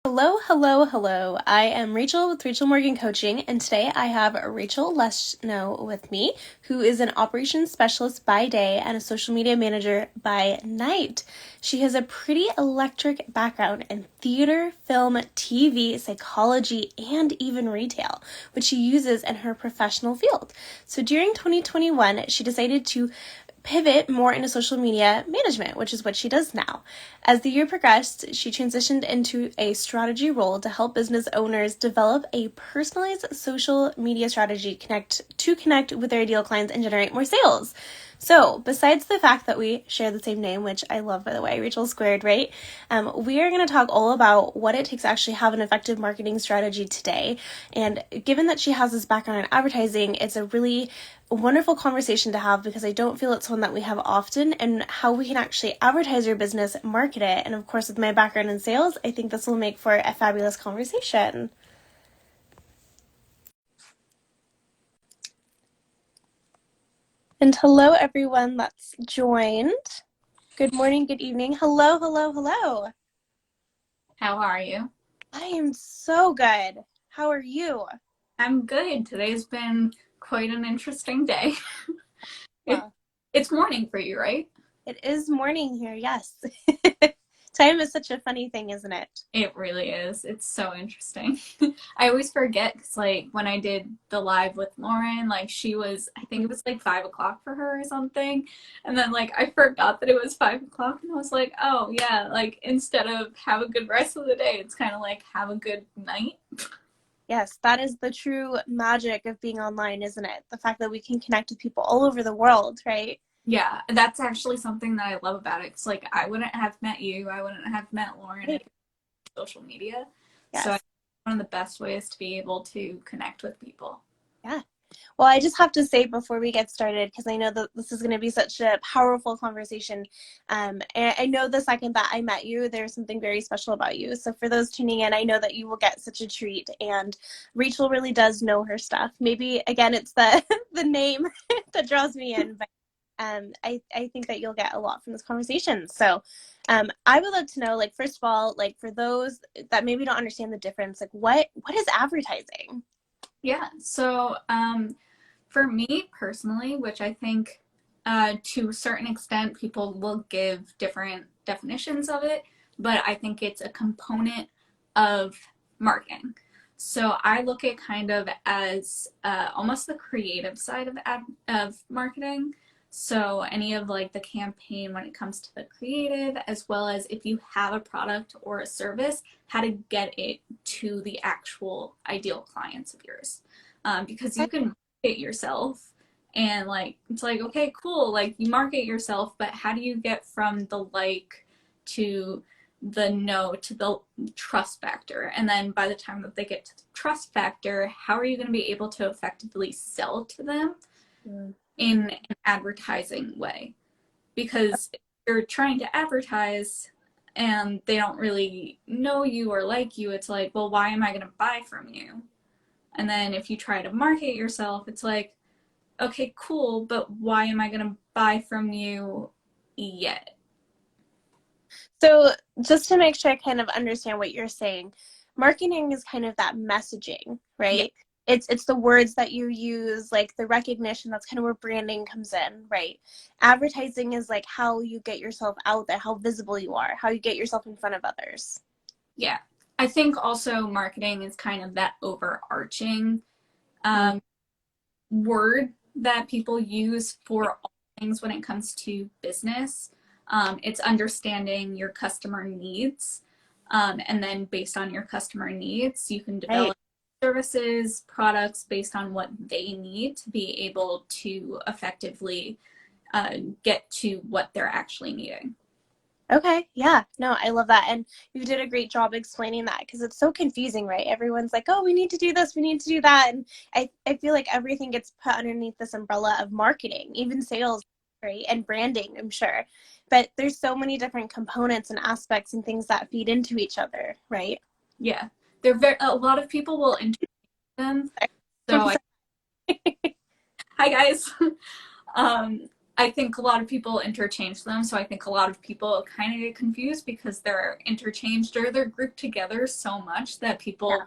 Hello, hello, hello. I am Rachel with Rachel Morgan Coaching, and today I have Rachel Leshno with me, who is an operations specialist by day and a social media manager by night. She has a pretty electric background in theater, film, TV, psychology, and even retail, which she uses in her professional field. So during 2021, she decided to pivot more into social media management, which is what she does now. As the year progressed, she transitioned into a strategy role to help business owners develop a personalized social media strategy to connect with their ideal clients and generate more sales. So, besides the fact that we share the same name, which I love, by the way, Rachel Squared, right? We are going to talk all about what it takes to actually have an effective marketing strategy today. And given that she has this background in advertising, it's a really wonderful conversation to have because I don't feel it's one that we have often, and how we can actually advertise your business, market it. And of course, with my background in sales, I think this will make for a fabulous conversation. And hello, everyone that's joined. Good morning, good evening. Hello, hello, hello. How are you? I am so good. How are you? I'm good. Today's been quite an interesting day. It, Well, it's morning for you, right? it is morning here, yes. Time is such a funny thing, isn't it? It really is. It's so interesting. I always forget because, like, when I did the live with Lauren, like, I think it was like 5 o'clock for her or something. And then, like, I forgot that it was 5 o'clock. And I was like, oh, yeah, like, instead of have a good rest of the day, it's kind of like have a good night. Yes, that is the true magic of being online, isn't it? The fact that we can connect with people all over the world, right? Yeah, that's actually something that I love about it. It's like I wouldn't have met you, I wouldn't have met Lauren if Right. social media. So I Yes. think one of the best ways to be able to connect with people. Yeah. Well, I just have to say before we get started, because I know that this is going to be such a powerful conversation. And I know the second that I met you, there's something very special about you. So for those tuning in, I know that you will get such a treat. And Rachel really does know her stuff. Maybe again, it's the the name that draws me in, but I think that you'll get a lot from this conversation. So I would love to know, like, first of all, like for those that maybe don't understand the difference, like what is advertising? Yeah. So for me personally, which I think to a certain extent people will give different definitions of it, but I think it's a component of marketing. So I look at kind of as almost the creative side of marketing. So any of like the campaign when it comes to the creative, as well as if you have a product or a service, how to get it to the actual ideal clients of yours. Because you can market yourself and like it's like okay cool like you market yourself, but how do you get from the like to the no to the trust factor, and then by the time that they get to the trust factor, how are you going to be able to effectively sell to them Mm. in an advertising way? Because if you're trying to advertise and they don't really know you or like you, it's like, well, why am I going to buy from you? And then if you try to market yourself, it's like, okay, cool, but why am I going to buy from you yet? So just to make sure I kind of understand what you're saying, marketing is kind of that messaging, Yeah, right? It's the words that you use, like the recognition. That's kind of where branding comes in, right? Advertising is like how you get yourself out there, how visible you are, how you get yourself in front of others. yeah. I think also marketing is kind of that overarching Mm. um, word that people use for all things when it comes to business. It's understanding your customer needs. And then based on your customer needs, you can Right. develop services, products based on what they need to be able to effectively get to what they're actually needing. Okay, yeah, no, I love that. And you did a great job explaining that because it's so confusing, right? Everyone's like, oh, we need to do this, we need to do that. And I feel like everything gets put underneath this umbrella of marketing, even sales, right? And branding, I'm sure. But there's so many different components and aspects and things that feed into each other, right? Yeah, they're very. A lot of people will integrate them. So, I'm sorry. hi guys. um, I think a lot of people interchange them, so I think a lot of people kind of get confused because they're interchanged or they're grouped together so much that people,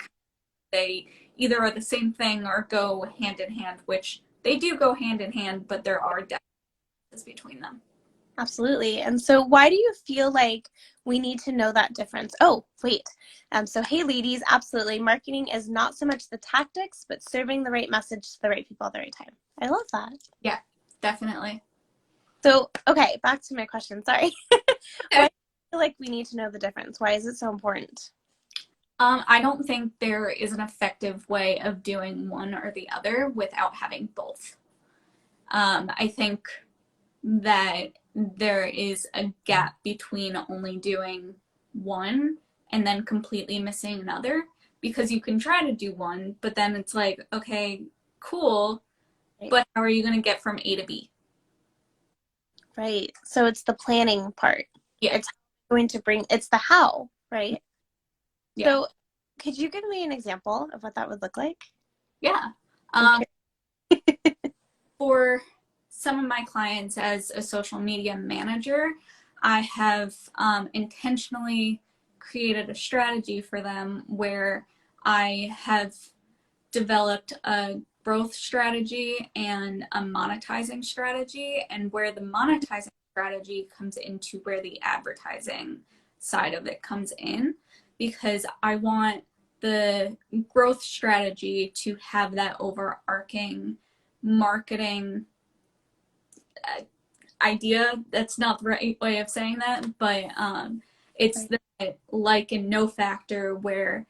they either are the same thing or go hand in hand, which they do go hand in hand, but there are differences between them. Absolutely. And so why do you feel like we need to know that difference? Oh, wait. So hey ladies, absolutely. Marketing is not so much the tactics, but serving the right message to the right people at the right time. I love that. Yeah, definitely. So, okay, back to my question. Sorry. Why Okay. do you feel like we need to know the difference? Why is it so important? I don't think there is an effective way of doing one or the other without having both. I think that there is a gap between only doing one and then completely missing another because you can try to do one, but then it's like, okay, cool, Right. but how are you going to get from A to B? Right. So it's the planning part. Yeah, It's going to bring, it's the how, right? yeah, So could you give me an example of what that would look like? yeah. I'm Um, for some of my clients as a social media manager, I have intentionally created a strategy for them where I have developed a growth strategy and a monetizing strategy, and where the monetizing strategy comes into where the advertising side of it comes in, because I want the growth strategy to have that overarching marketing idea. That's not the right way of saying that, but it's Right. the like and no factor where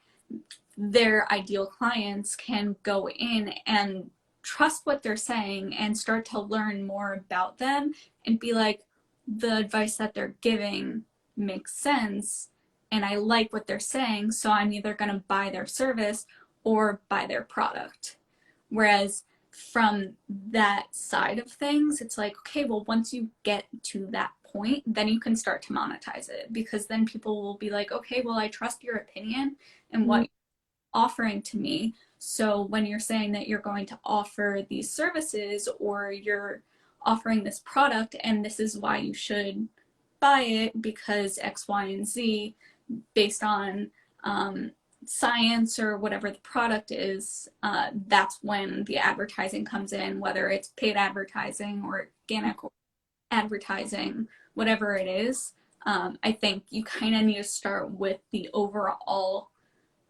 their ideal clients can go in and trust what they're saying and start to learn more about them and be like, the advice that they're giving makes sense and I like what they're saying, so I'm either going to buy their service or buy their product. Whereas from that side of things, it's like, okay, well, once you get to that point, then you can start to monetize it because then people will be like, okay, well, I trust your opinion and what Mhm. you're offering to me. So when you're saying that you're going to offer these services or you're offering this product and this is why you should buy it because X, Y, and Z based on science or whatever the product is, that's when the advertising comes in, whether it's paid advertising or organic advertising, whatever it is. I think you kind of need to start with the overall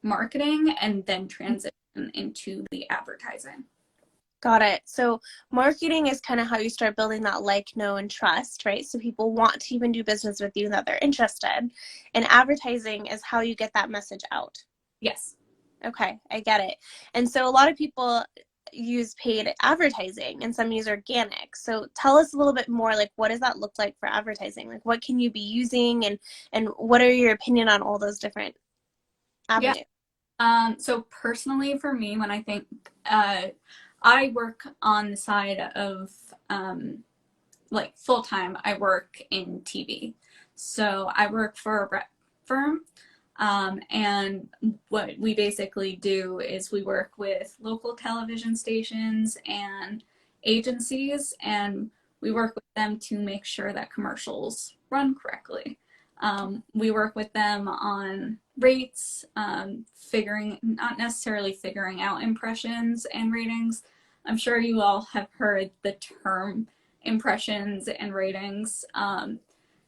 marketing and then transition into the advertising. Got it. So marketing is kind of how you start building that like, know, and trust, right? So people want to even do business with you, that they're interested. And advertising is how you get that message out. Yes. Okay, I get it. And so a lot of people use paid advertising and some use organic. So tell us a little bit more, like what does that look like for advertising? Like what can you be using and what are your opinion on all those different Yeah. avenues? So personally, for me, when I think, uh, I work on the side of like full time. I work in TV, so I work for a rep firm, and what we basically do is we work with local television stations and agencies, and we work with them to make sure that commercials run correctly. We work with them on rates, not necessarily figuring out impressions and ratings. I'm sure you all have heard the term impressions and ratings.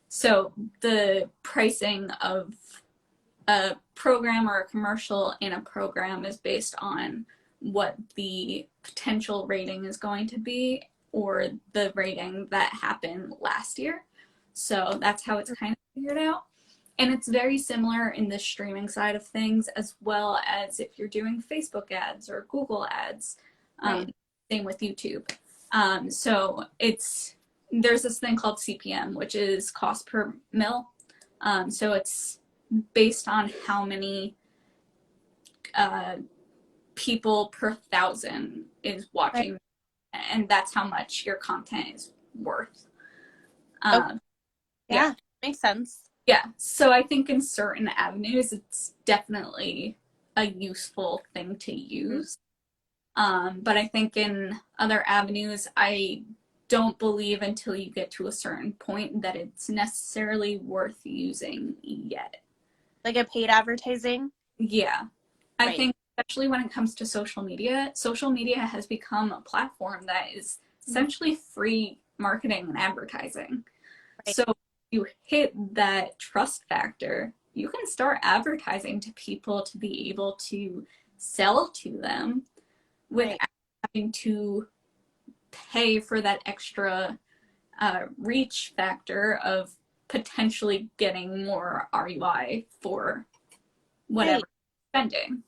So the pricing of a program or a commercial in a program is based on what the potential rating is going to be or the rating that happened last year. So that's how it's kind of figured out. And it's very similar in the streaming side of things, as well as if you're doing Facebook ads or Google ads. Right. Same with YouTube. So there's this thing called CPM, which is cost per mil. So it's based on how many uh, people per thousand is Right. watching, and that's how much your content is worth. Okay. Yeah, Yeah, makes sense. yeah. So I think in certain avenues, it's definitely a useful thing to Mhm. use. But I think in other avenues, I don't believe until you get to a certain point that it's necessarily worth using yet. Like a paid advertising? Yeah. I Right. think, especially when it comes to social media has become a platform that is essentially free marketing and advertising. Right. So you hit that trust factor, you can start advertising to people to be able to sell to them Right. without having to pay for that extra reach factor of potentially getting more ROI for whatever Right. spending.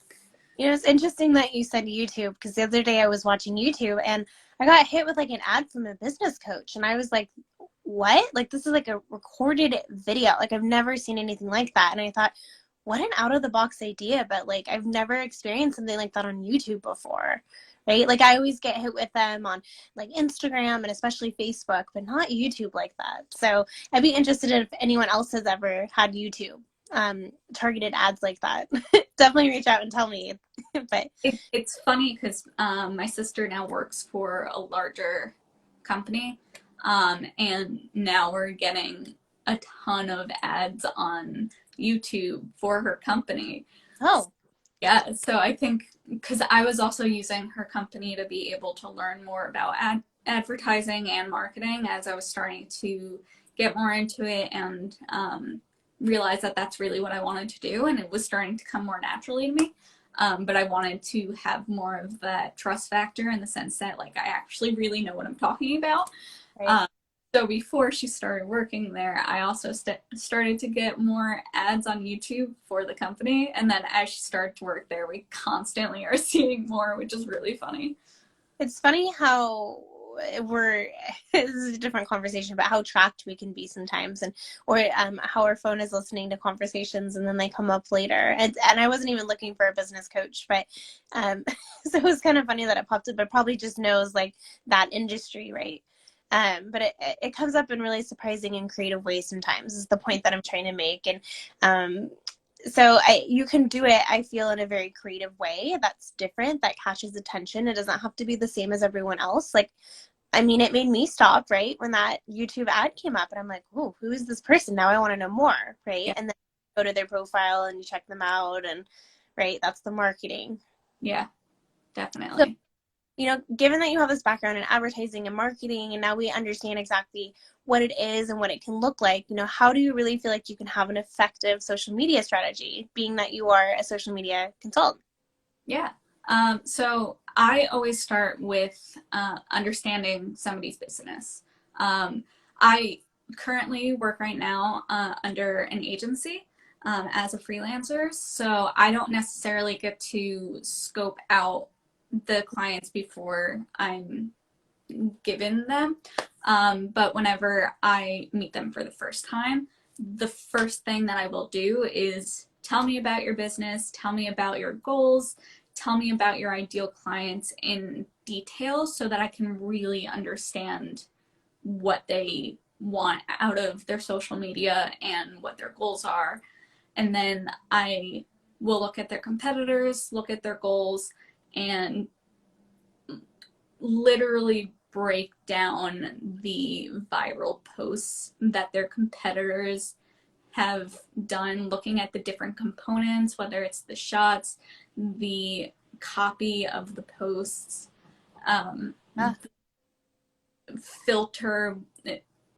You know, it's interesting that you said YouTube because the other day I was watching YouTube and I got hit with like an ad from a business coach and I was like, what? Like this is like a recorded video. Like I've never seen anything like that. And I thought, what an out of the box idea, but like I've never experienced something like that on YouTube before. Right? Like I always get hit with them on like Instagram and especially Facebook, but not YouTube like that. So I'd be interested if anyone else has ever had YouTube targeted ads like that. Definitely reach out and tell me. But It's funny because my sister now works for a larger company, and now we're getting a ton of ads on YouTube for her company. oh, Yeah, so I think because I was also using her company to be able to learn more about advertising and marketing as I was starting to get more into it and realize that that's really what I wanted to do, and it was starting to come more naturally to me. But I wanted to have more of that trust factor in the sense that like I actually really know what I'm talking about. right. Um, so before she started working there, I also started to get more ads on YouTube for the company. And then as she started to work there, we constantly are seeing more, which is really funny. It's funny how we're this is a different conversation, but how tracked we can be sometimes, and or how our phone is listening to conversations and then they come up later. And I wasn't even looking for a business coach, but so it was kind of funny that it popped up. But probably just knows like that industry, right? But it comes up in really surprising and creative ways sometimes is the point that I'm trying to make. And so you can do it, I feel, in a very creative way that's different, that catches attention. It doesn't have to be the same as everyone else. Like, I mean, it made me stop, right, when that YouTube ad came up, and I'm like, oh, who is this person? Now I want to know more, right? Yeah, And then go to their profile and you check them out, and right, that's the marketing. yeah, So definitely. given that you have this background in advertising and marketing, and now we understand exactly what it is and what it can look like, how do you really feel like you can have an effective social media strategy, being that you are a social media consultant? Yeah. So I always start with understanding somebody's business. I currently work right now under an agency as a freelancer, so I don't necessarily get to scope out the clients before I'm given them. But whenever I meet them for the first time, the first thing that I will do is tell me about your business, tell me about your goals, tell me about your ideal clients in detail so that I can really understand what they want out of their social media and what their goals are. And then I will look at their competitors, look at their goals, and literally break down the viral posts that their competitors have done, looking at the different components, whether it's the shots, the copy of the posts, um, Ah, filter,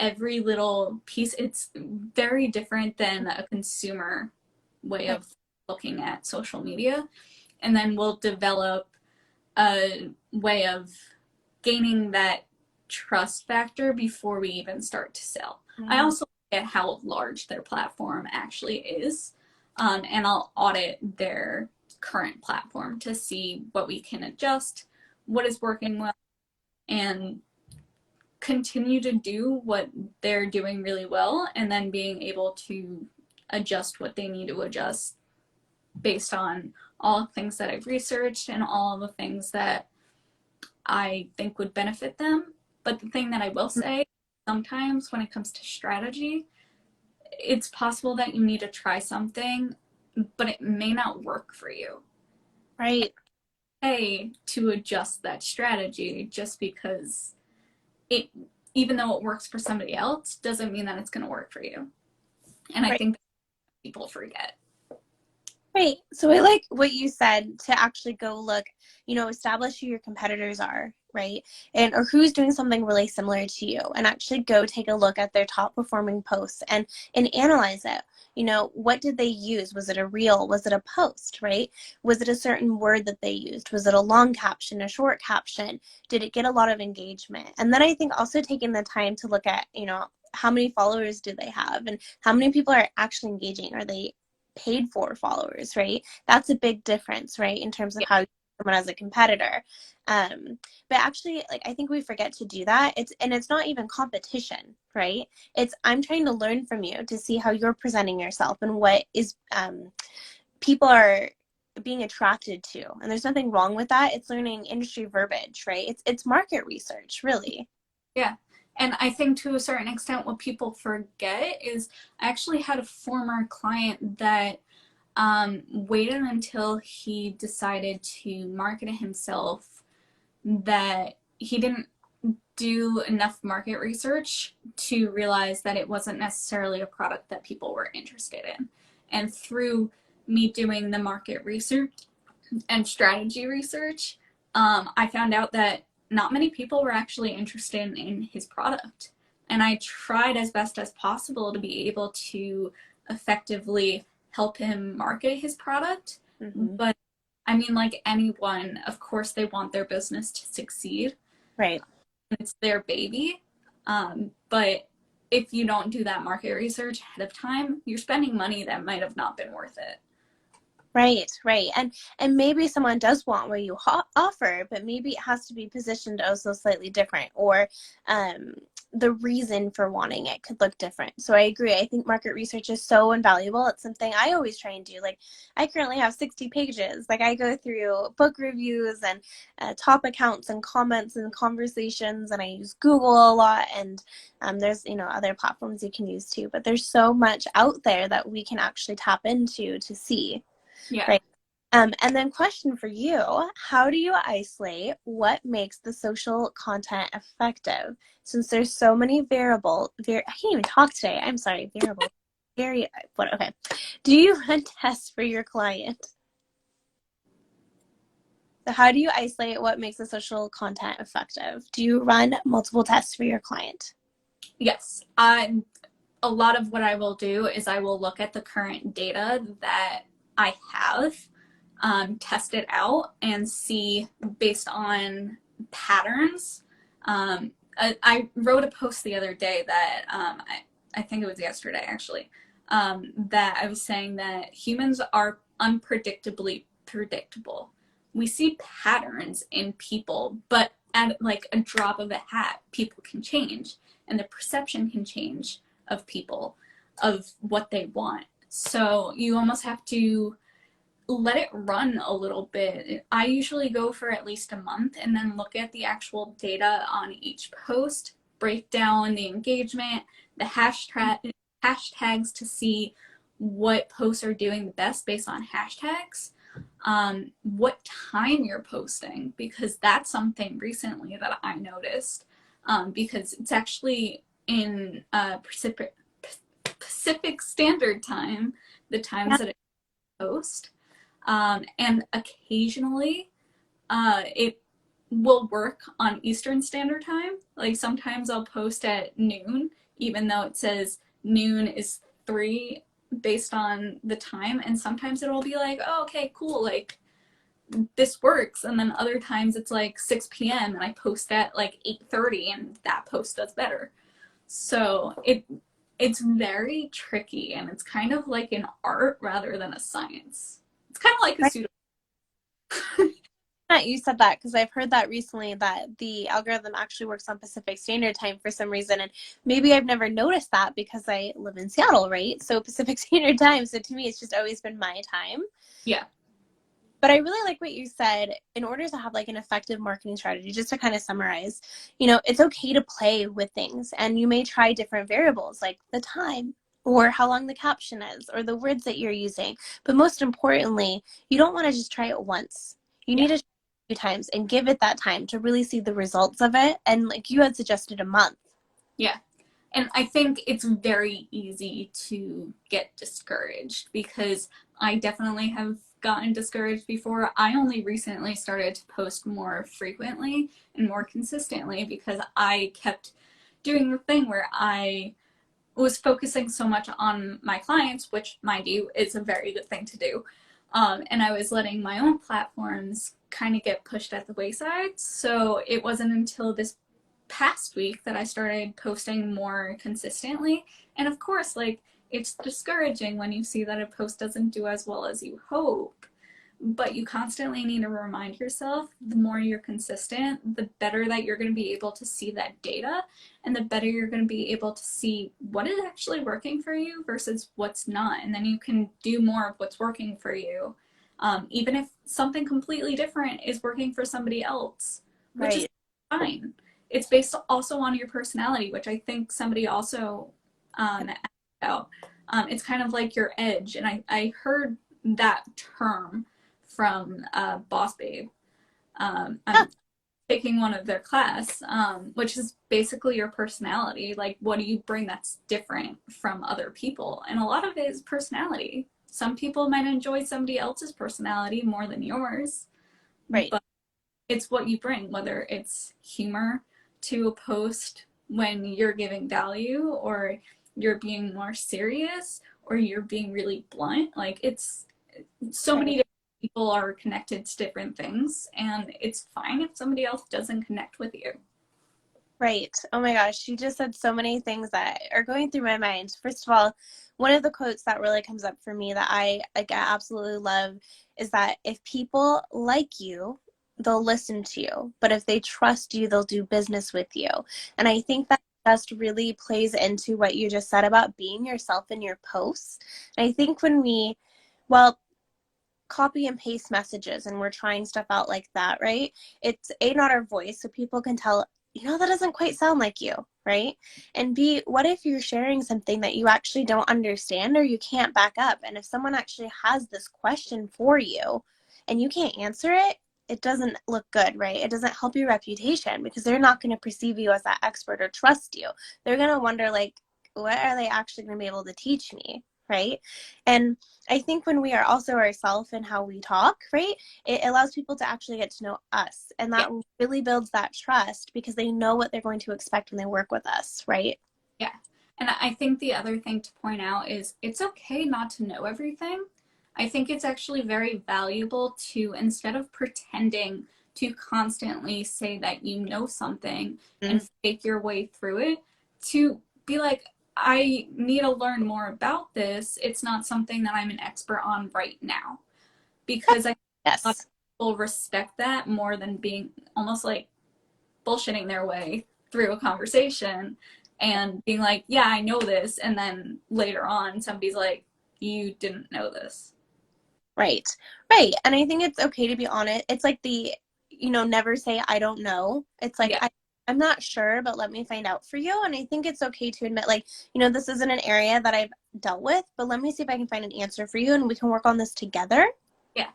every little piece. It's very different than a consumer way right. of looking at social media. And then we'll develop a way of gaining that trust factor before we even start to sell. I Mm. also look at how large their platform actually is, and I'll audit their current platform to see what we can adjust, what is working well, and continue to do what they're doing really well, and then being able to adjust what they need to adjust based on all the things that I've researched and all the things that I think would benefit them. But the thing that I will say, sometimes when it comes to strategy, it's possible that you need to try something, but it may not work for you. Right. A, to adjust that strategy just because it, even though it works for somebody else, doesn't mean that it's going to work for you. And I Right. think people forget. Right. So I like what you said to actually go look, establish who your competitors are, right? Or who's doing something really similar to you and actually go take a look at their top performing posts and analyze it. What did they use? Was it a reel? Was it a post, right? Was it a certain word that they used? Was it a long caption, a short caption? Did it get a lot of engagement? And then I think also taking the time to look at, how many followers do they have and how many people are actually engaging? Are they paid for followers, right? That's a big difference, right? In terms of Yeah. how you see someone as a competitor. But actually, like, I think we forget to do that. It's not even competition, right? It's I'm trying to learn from you to see how you're presenting yourself and what is people are being attracted to. And there's nothing wrong with that. It's learning industry verbiage, right? It's market research, really. Yeah. And I think to a certain extent, what people forget is I actually had a former client that waited until he decided to market it himself, that he didn't do enough market research to realize that it wasn't necessarily a product that people were interested in. And through me doing the market research and strategy research, I found out that not many people were actually interested in his product. And I tried as best as possible to be able to effectively help him market his product. Mm-hmm. But I mean, like anyone, of course, they want their business to succeed. Right. It's their baby. But if you don't do that market research ahead of time, you're spending money that might have not been worth it. Right, right. And maybe someone does want what you offer, but maybe it has to be positioned also slightly different, or um, the reason for wanting it could look different. So I agree. I think market research is so invaluable. It's something I always try and do. Like, I currently have 60 pages. Like, I go through book reviews and top accounts and comments and conversations, and I use Google a lot. And there's, other platforms you can use too. But there's so much out there that we can actually tap into to see. Yeah. Right. And then question for you, how do you isolate what makes the social content effective? Since there's so many I can't even talk today. I'm sorry, variable. What, okay. Do you run tests for your client? So how do you isolate what makes the social content effective? Do you run multiple tests for your client? Yes. A lot of what I will do is I will look at the current data that I have, test it out, and see based on patterns. I wrote a post the other day that I think it was yesterday actually, that I was saying that humans are unpredictably predictable. We see patterns in people, but at like a drop of a hat, people can change and the perception can change of people of what they want. So you almost have to let it run a little bit. I usually go for at least a month and then look at the actual data on each post, break down the engagement, the hashtags to see what posts are doing the best based on hashtags, what time you're posting, because that's something recently that I noticed, because it's actually in Pacific Standard Time, the times Yeah. that I post. And occasionally it will work on Eastern Standard Time. Like sometimes I'll post at noon, even though it says noon is 3 based on the time. And sometimes it'll be like, oh, okay, cool, like this works. And then other times it's like 6 p.m. and I post at like 8:30 and that post does better. So it's very tricky and it's kind of like an art rather than a science. It's kind of like a Right. pseudo. You said that because I've heard that recently that the algorithm actually works on Pacific Standard Time for some reason. And maybe I've never noticed that because I live in Seattle, right? So Pacific Standard Time. So to me, it's just always been my time. Yeah. But I really like what you said. In order to have like an effective marketing strategy, just to kind of summarize, it's okay to play with things and you may try different variables like the time or how long the caption is or the words that you're using. But most importantly, you don't want to just try it once. You Yeah. need to few times and give it that time to really see the results of it. And like you had suggested, a month. Yeah. And I think it's very easy to get discouraged because I definitely have gotten discouraged before. I only recently started to post more frequently and more consistently because I kept doing the thing where I was focusing so much on my clients, which, mind you, is a very good thing to do. And I was letting my own platforms kind of get pushed at the wayside. So it wasn't until this past week that I started posting more consistently. And of course, like, it's discouraging when you see that a post doesn't do as well as you hope. But you constantly need to remind yourself the more you're consistent, the better that you're going to be able to see that data and the better you're going to be able to see what is actually working for you versus what's not. And then you can do more of what's working for you, even if something completely different is working for somebody else, which is Right. fine. It's based also on your personality, which I think somebody also asked about. It's kind of like your edge. And I heard that term from Boss Babe. Yeah. I'm taking one of their class, which is basically your personality. Like, what do you bring that's different from other people? And a lot of it is personality. Some people might enjoy somebody else's personality more than yours, Right. but it's what you bring, whether it's humor to a post when you're giving value, or you're being more serious, or you're being really blunt. Like, it's so many Right. different people are connected to different things, and it's fine if somebody else doesn't connect with you. Right. Oh my gosh, you just said so many things that are going through my mind. First of all, one of the quotes that really comes up for me that I absolutely love is that if people like you, they'll listen to you, but if they trust you, they'll do business with you. And I think that just really plays into what you just said about being yourself in your posts. And I think when we, well, copy and paste messages and we're trying stuff out like that, right? It's A, not our voice, so people can tell, that doesn't quite sound like you, right? And B, what if you're sharing something that you actually don't understand or you can't back up? And if someone actually has this question for you and you can't answer it, it doesn't look good, right? It doesn't help your reputation because they're not going to perceive you as that expert or trust you. They're going to wonder, like, what are they actually going to be able to teach me, right? And I think when we are also ourselves and how we talk, right, it allows people to actually get to know us. And Yeah, that really builds that trust because they know what they're going to expect when they work with us, right? yeah. And I think the other thing to point out is it's okay not to know everything. I think it's actually very valuable to, instead of pretending to constantly say that you know something Mm-hmm. and fake your way through it, to be like, I need to learn more about this. It's not something that I'm an expert on right now. Because I think a lot of Yes. people respect that more than being almost like bullshitting their way through a conversation and being like, yeah, I know this. And then later on, somebody's like, you didn't know this. Right. Right. And I think it's okay to be honest. It's like the, never say I don't know. It's like Yeah. I'm not sure, but let me find out for you. And I think it's okay to admit, like, this isn't an area that I've dealt with, but let me see if I can find an answer for you and we can work on this together. Yeah.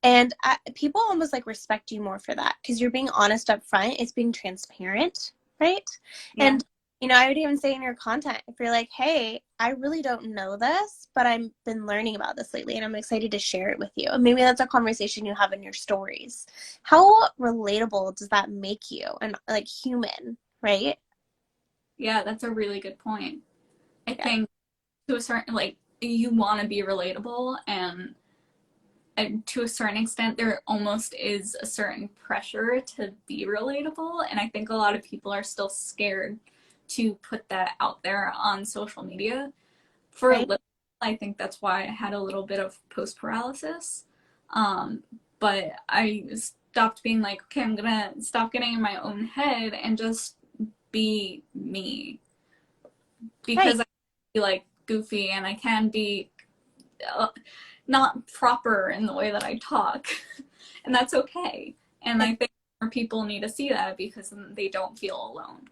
And people almost like respect you more for that because you're being honest up front. It's being transparent, right? Yeah. And I would even say in your content, if you're like, hey, I really don't know this, but I've been learning about this lately and I'm excited to share it with you. And maybe that's a conversation you have in your stories. How relatable does that make you and like human, right? Yeah. That's a really good point. I Yeah. think to a certain, like, you want to be relatable, and to a certain extent there almost is a certain pressure to be relatable, and I think a lot of people are still scared to put that out there on social media for a Right. little. I think that's why I had a little bit of post paralysis, um, but I stopped being like, okay, I'm gonna stop getting in my own head and just be me, Right. because I can be like goofy and I can be uh, not proper in the way that I talk, and that's okay. And I think more people need to see that because then they don't feel alone.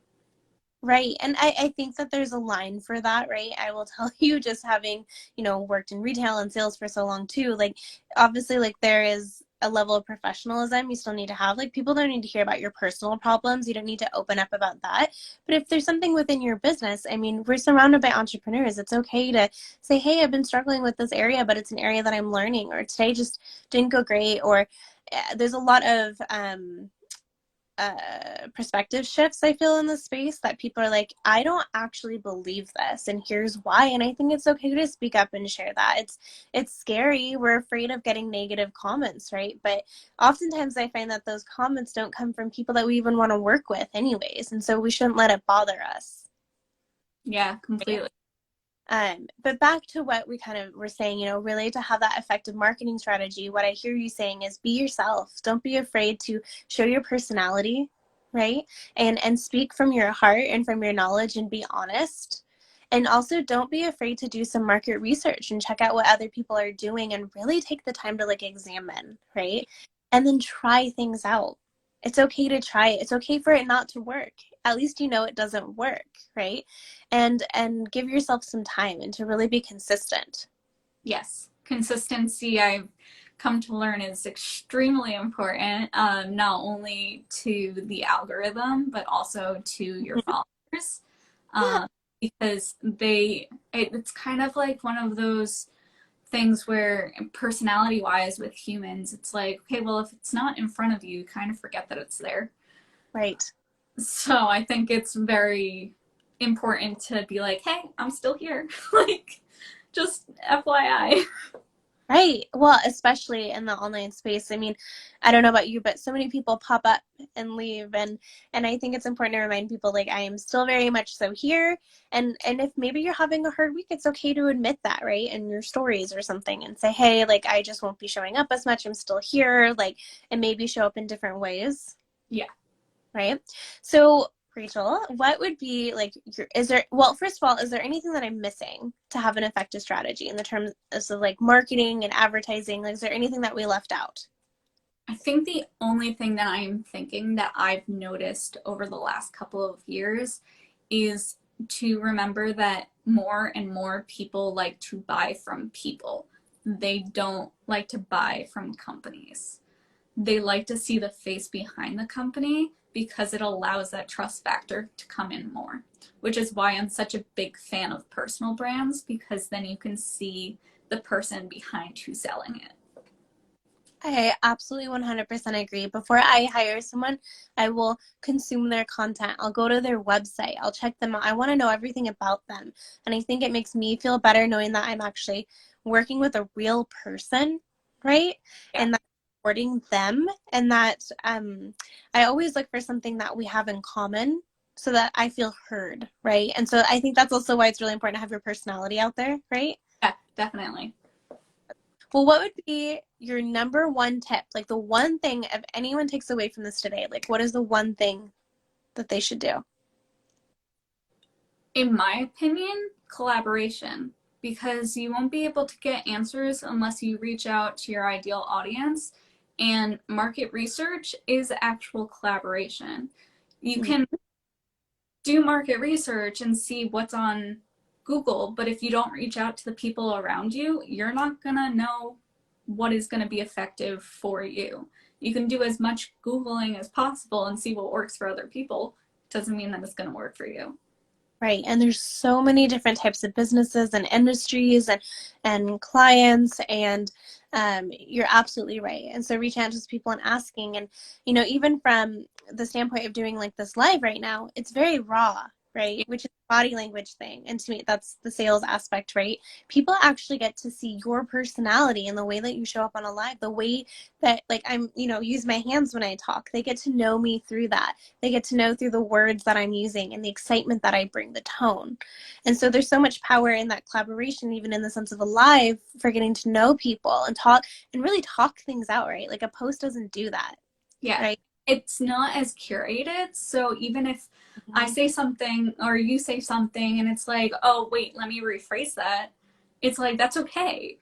Right. And I think that there's a line for that, right? I will tell you, just having, worked in retail and sales for so long too, like obviously like there is a level of professionalism you still need to have. Like, people don't need to hear about your personal problems. You don't need to open up about that. But if there's something within your business, I mean, we're surrounded by entrepreneurs. It's okay to say, hey, I've been struggling with this area, but it's an area that I'm learning, or today just didn't go great, or there's a lot of perspective shifts I feel in this space, that people are like, I don't actually believe this, and here's why. And I think it's okay to speak up and share that. It's scary. We're afraid of getting negative comments, right? But oftentimes I find that those comments don't come from people that we even want to work with anyways, and so we shouldn't let it bother us. Yeah, completely. But back to what we kind of were saying, really to have that effective marketing strategy, what I hear you saying is be yourself. Don't be afraid to show your personality, right? And speak from your heart and from your knowledge and be honest. And also don't be afraid to do some market research and check out what other people are doing and really take the time to like examine, right? And then try things out. It's okay to try it. It's okay for it not to work. At least you know it doesn't work, right? And give yourself some time and to really be consistent. Yes, consistency I've come to learn is extremely important, not only to the algorithm, but also to your followers. Yeah, Um, because it's kind of like one of those things where personality wise with humans, it's like, okay, well, if it's not in front of you, you kind of forget that it's there. right. So I think it's very important to be like, hey, I'm still here. Like, just FYI. Right. Well, especially in the online space. I mean, I don't know about you, but so many people pop up and leave, and I think it's important to remind people like I am still very much so here. And if maybe you're having a hard week, it's okay to admit that, right? In your stories or something, and say, "Hey, like I just won't be showing up as much. I'm still here." Like, and maybe show up in different ways. Yeah. Right? So, Rachel, what would be like is there, well, first of all, is there anything that I'm missing to have an effective strategy in the terms of like marketing and advertising? Like, is there anything that we left out? I think the only thing that I'm thinking that I've noticed over the last couple of years is to remember that more and more people like to buy from people. They don't like to buy from companies. They like to see the face behind the company because it allows that trust factor to come in more, which is why I'm such a big fan of personal brands, because then you can see the person behind who's selling it. I absolutely 100% agree. Before I hire someone, I will consume their content. I'll go to their website. I'll check them out. I want to know everything about them. And I think it makes me feel better knowing that I'm actually working with a real person, right? Yeah. And that I'm supporting them, and that I always look for something that we have in common so that I feel heard, right? And so I think that's also why it's really important to have your personality out there, right? Yeah, definitely. Well, what would be your number one tip? Like the one thing, if anyone takes away from this today, like what is the one thing that they should do? In my opinion, collaboration, because you won't be able to get answers unless you reach out to your ideal audience. And market research is actual collaboration. You Mhm. can do market research and see what's on Google, but if you don't reach out to the people around you, you're not going to know what is going to be effective for you. You can do as much Googling as possible and see what works for other people. Doesn't mean that it's going to work for you. Right. And there's so many different types of businesses and industries and clients, and you're absolutely right. And so reaching out to people and asking, and even from the standpoint of doing like this live right now, it's very raw, right? Which is a body language thing. And to me, that's the sales aspect, right? People actually get to see your personality and the way that you show up on a live, the way that like I'm, use my hands when I talk. They get to know me through that. They get to know through the words that I'm using and the excitement that I bring, the tone. And so there's so much power in that collaboration, even in the sense of a live, for getting to know people and talk and really talk things out, right? Like a post doesn't do that, Yeah, right? it's not as curated. So even if I Mhm. say something or you say something and it's like, oh, wait, let me rephrase that, it's like, that's okay.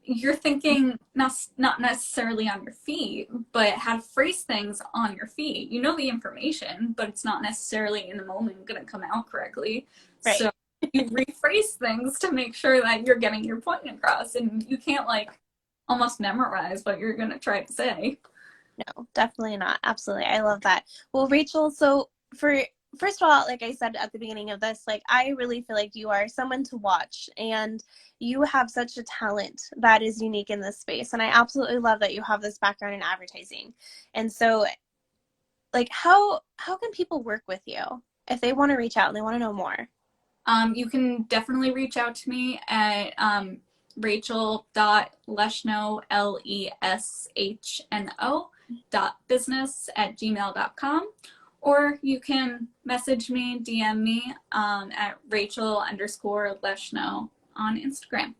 You're thinking not necessarily on your feet, but how to phrase things on your feet. You know the information, but it's not necessarily in the moment going to come out correctly. Right. So you rephrase things to make sure that you're getting your point across. And you can't like almost memorize what you're going to try to say. No, definitely not. Absolutely. I love that. Well, Rachel, so for first of all, like I said at the beginning of this, like I really feel like you are someone to watch and you have such a talent that is unique in this space. And I absolutely love that you have this background in advertising. And so like how can people work with you if they want to reach out and they want to know more? You can definitely reach out to me at Rachel.Leshno, Leshno, .business@gmail.com. Or you can message me, DM me at Rachel_Leshno on Instagram.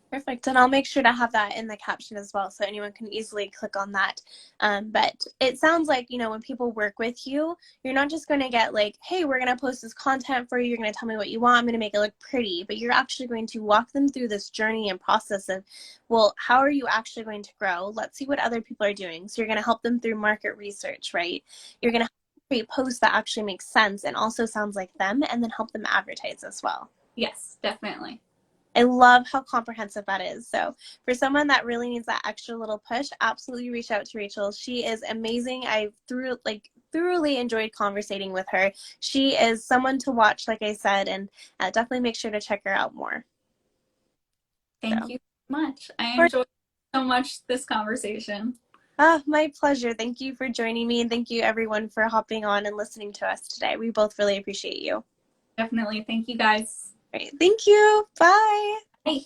Perfect. And I'll make sure to have that in the caption as well so anyone can easily click on that. But it sounds like, you know, when people work with you, you're not just going to get like, hey, we're going to post this content for you. You're going to tell me what you want. I'm going to make it look pretty. But you're actually going to walk them through this journey and process of, well, how are you actually going to grow? Let's see what other people are doing. So you're going to help them through market research, right? You're going to create posts that actually make sense and also sounds like them and then help them advertise as well. Yes, definitely. I love how comprehensive that is. So for someone that really needs that extra little push, absolutely reach out to Rachel. She is amazing. I thoroughly enjoyed conversating with her. She is someone to watch, like I said, and definitely make sure to check her out more. Thank So, you so much. I for, enjoyed so much this conversation. my pleasure. Thank you for joining me, and thank you everyone for hopping on and listening to us today. We both really appreciate you. Definitely. Thank you guys. All right, thank you. Bye. Bye.